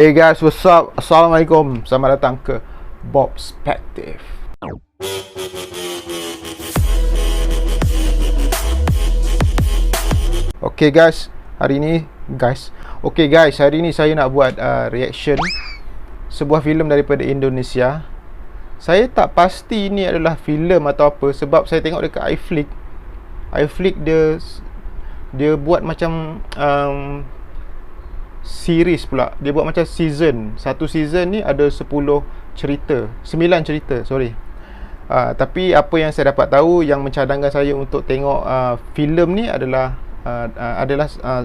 Hey guys, what's up? Assalamualaikum. Selamat datang ke Bobspective. Okay guys, hari ni saya nak buat reaction sebuah filem daripada Indonesia. Saya tak pasti ni adalah filem atau apa sebab saya tengok dekat iFlick dia buat macam series pula. Dia buat macam season. Satu season ni ada 9 cerita, sorry. Tapi apa yang saya dapat tahu, yang mencadangkan saya untuk tengok filem ni adalah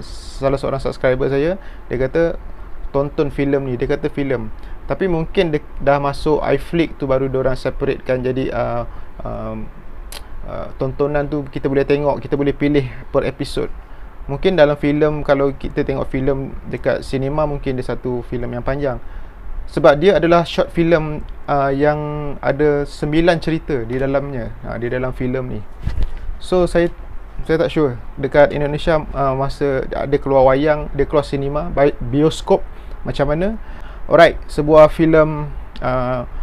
salah seorang subscriber saya. Dia kata tonton filem ni. Dia kata filem, tapi mungkin dah masuk iFlick tu baru diorang separatekan. Jadi tontonan tu kita boleh tengok, kita boleh pilih per episod. Mungkin dalam filem, kalau kita tengok filem dekat sinema, mungkin dia satu filem yang panjang. Sebab dia adalah short filem yang ada 9 cerita di dalamnya, di dalam filem ni. So saya tak sure dekat Indonesia masa dia keluar wayang, dia keluar sinema, bioskop macam mana. Alright, sebuah filem,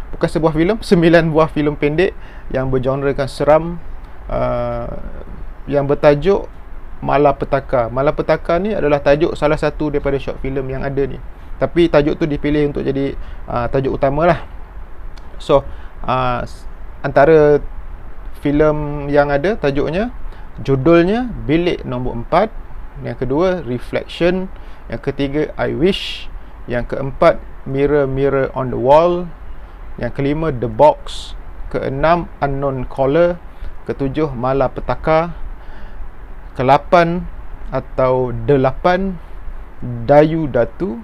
bukan sebuah filem, 9 buah filem pendek yang bergenrekan seram, yang bertajuk Malapetaka. Malapetaka ni adalah tajuk salah satu daripada short film yang ada ni. Tapi tajuk tu dipilih untuk jadi tajuk utama lah. So antara filem yang ada tajuknya, judulnya Bilik Nombor 4, yang kedua Reflection, yang ketiga I Wish, yang keempat Mirror Mirror on the Wall, yang kelima The Box, keenam Unknown Caller, ketujuh Malapetaka, ke-8 atau The-8 Dayu Datu,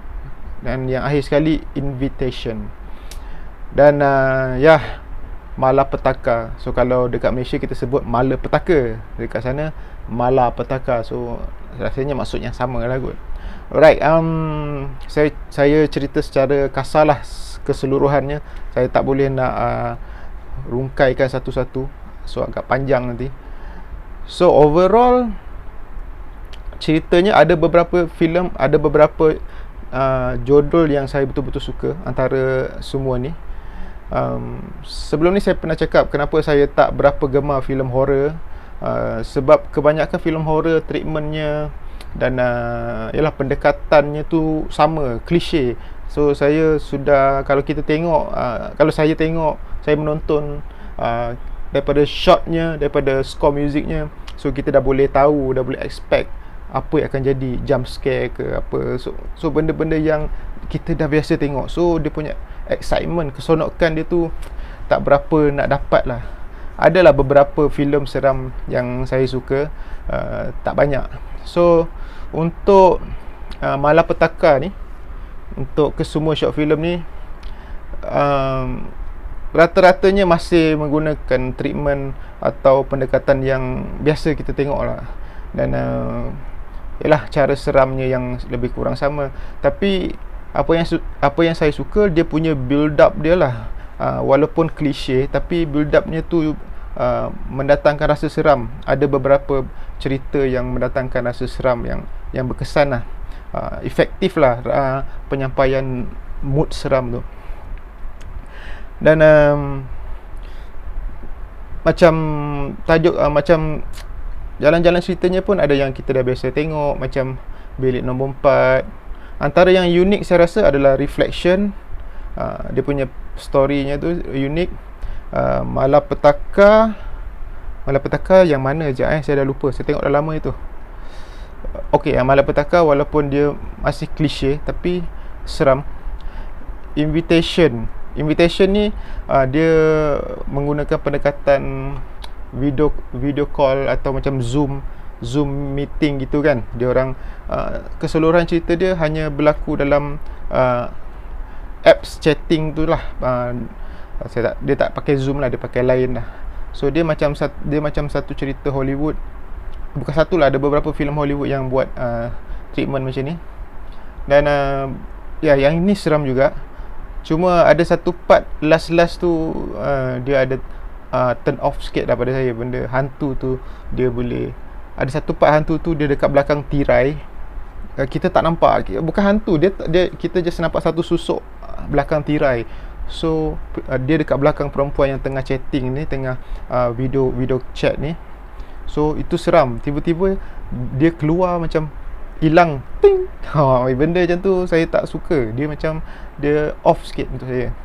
dan yang akhir sekali Invitation. Dan Malapetaka. So kalau dekat Malaysia kita sebut Malapetaka, dekat sana Malapetaka. So rasanya maksudnya sama lah kot. Alright, saya cerita secara kasar lah keseluruhannya. Saya tak boleh nak rungkaikan satu-satu, so agak panjang nanti. So overall ceritanya ada beberapa filem, ada beberapa judul yang saya betul-betul suka antara semua ni. Sebelum ni saya pernah cakap kenapa saya tak berapa gemar filem horror, sebab kebanyakan filem horror treatmentnya dan yalah, pendekatannya tu sama, klise. So saya sudah, kalau kita tengok, saya menonton daripada shotnya, daripada score musiknya, so kita dah boleh tahu, dah boleh expect apa yang akan jadi, jump scare ke apa. So benda-benda yang kita dah biasa tengok. So dia punya excitement, keseronokan dia tu tak berapa nak dapat lah. Adalah beberapa filem seram yang saya suka, tak banyak. So untuk Malapetaka ni, untuk kesemua short filem ni, rata-ratanya masih menggunakan treatment atau pendekatan yang biasa kita tengok lah. Dan yalah, cara seramnya yang lebih kurang sama. Tapi apa yang saya suka, dia punya build up dia lah. Walaupun klise, tapi build upnya tu mendatangkan rasa seram. Ada beberapa cerita yang mendatangkan rasa seram yang berkesan lah. Efektif lah penyampaian mood seram tu. Dan macam tajuk, macam jalan-jalan ceritanya pun ada yang kita dah biasa tengok, macam Bilik Nombor 4. Antara yang unik saya rasa adalah Reflection. Dia punya storynya tu unik. Malapetaka yang mana je saya dah lupa, saya tengok dah lama itu. Okey, Malapetaka walaupun dia masih klise tapi seram. Invitation ni dia menggunakan pendekatan video call atau macam Zoom meeting gitu kan. Dia orang keseluruhan cerita dia hanya berlaku dalam apps chatting tu lah. Dia tak pakai Zoom lah, dia pakai lain lah. So dia macam satu cerita Hollywood. Bukan satu lah, ada beberapa filem Hollywood yang buat treatment macam ni. Dan yang ini seram juga. Cuma ada satu part last tu dia ada turn off sikit daripada saya. Benda hantu tu, dia boleh, ada satu part hantu tu dia dekat belakang tirai. kita tak nampak, bukan hantu, kita just nampak satu susuk belakang tirai. So dia dekat belakang perempuan yang tengah chatting ni, tengah video chat ni. So itu seram. Tiba-tiba dia keluar macam hilang, ting. Benda macam tu saya tak suka. Dia macam dia off sikit untuk saya.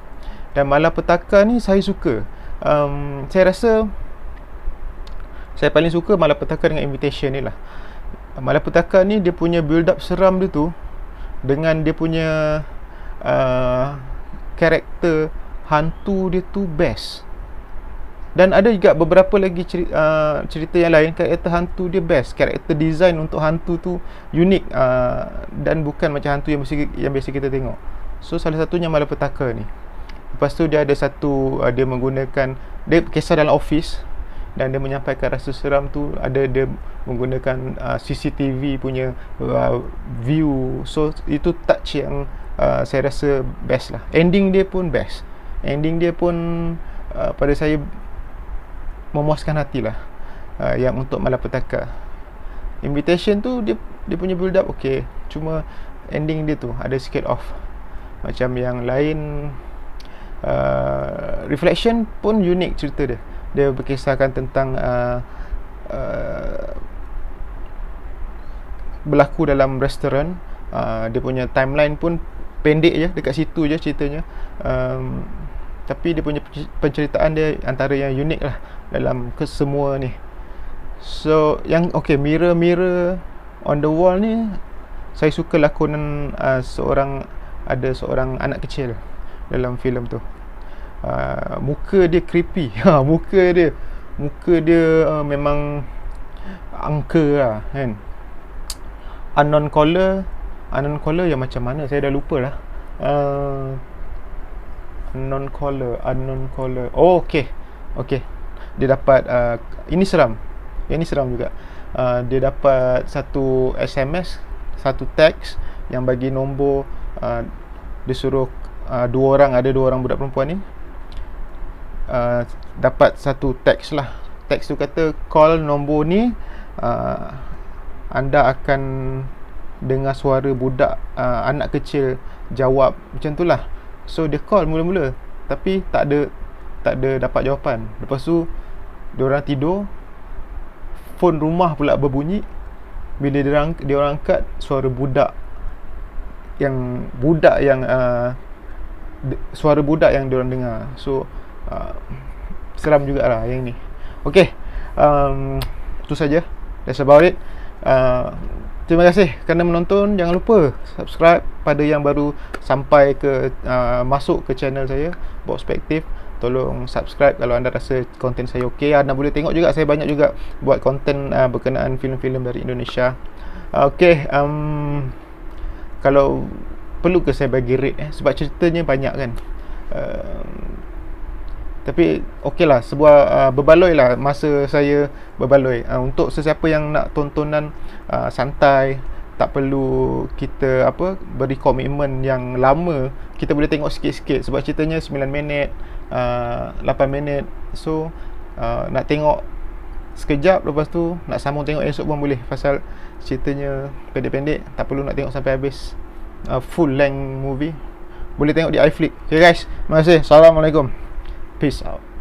Dan malapetaka ni saya suka. Saya rasa saya paling suka malapetaka dengan Invitation ni lah. Malapetaka ni dia punya build up seram dia tu, dengan dia punya karakter hantu dia tu best. Dan ada juga beberapa lagi cerita yang lain, karakter hantu dia best. Karakter design untuk hantu tu unik, dan bukan macam hantu yang biasa kita tengok. So salah satunya malapetaka ni. Lepas tu dia ada satu, dia menggunakan, dia kisah dalam office, dan dia menyampaikan rasa seram tu. Dia menggunakan CCTV punya view. So itu touch yang saya rasa best lah. Ending dia pun best. Ending dia pun pada saya memuaskan hati lah, yang untuk malapetaka. Invitation tu dia punya build up okay, cuma ending dia tu ada sikit off. Macam yang lain, Reflection pun unik cerita dia. Dia berkisahkan tentang berlaku dalam restoran. Dia punya timeline pun pendek je, dekat situ je ceritanya. Tapi dia punya penceritaan dia antara yang unik lah dalam kesemua ni. So yang Mirror on the Wall ni, saya suka lakonan seorang anak kecil dalam filem tu. Muka dia creepy. Muka dia memang angka lah kan. Unknown caller yang macam mana saya dah lupa lah. Unknown caller. Oh okay. Dia dapat ini seram. Yang ni seram juga. Dia dapat satu SMS, satu teks yang bagi nombor. Dia suruh ada dua orang budak perempuan ni. Dapat satu teks lah. Teks tu kata, call nombor ni, anda akan dengar suara budak, anak kecil jawab. Macam tu lah. So dia call mula-mula, tapi tak ada dapat jawapan. Lepas tu diorang tidur, phone rumah pula berbunyi. Bila dia orang angkat, suara budak yang suara budak yang diorang dengar. So seram jugalah yang ni. Okay, itu saja. That's about it. Terima kasih kerana menonton. Jangan lupa subscribe pada yang baru sampai ke masuk ke channel saya, Perspektif. Tolong subscribe kalau anda rasa konten saya okey. Anda boleh tengok juga, saya banyak juga buat konten berkenaan filem-filem dari Indonesia. Okey, kalau perlu ke saya bagi rate sebab ceritanya banyak kan. Tapi okey lah, sebuah berbaloi lah masa saya berbaloi. Untuk sesiapa yang nak tontonan santai, tak perlu kita beri komitmen yang lama. Kita boleh tengok sikit-sikit sebab ceritanya 9 minit, 8 minit. So nak tengok sekejap, lepas tu nak sambung tengok esok pun boleh, pasal ceritanya pendek-pendek. Tak perlu nak tengok sampai habis full length movie. Boleh tengok di iFlix. Okay guys, terima kasih. Assalamualaikum. Peace out.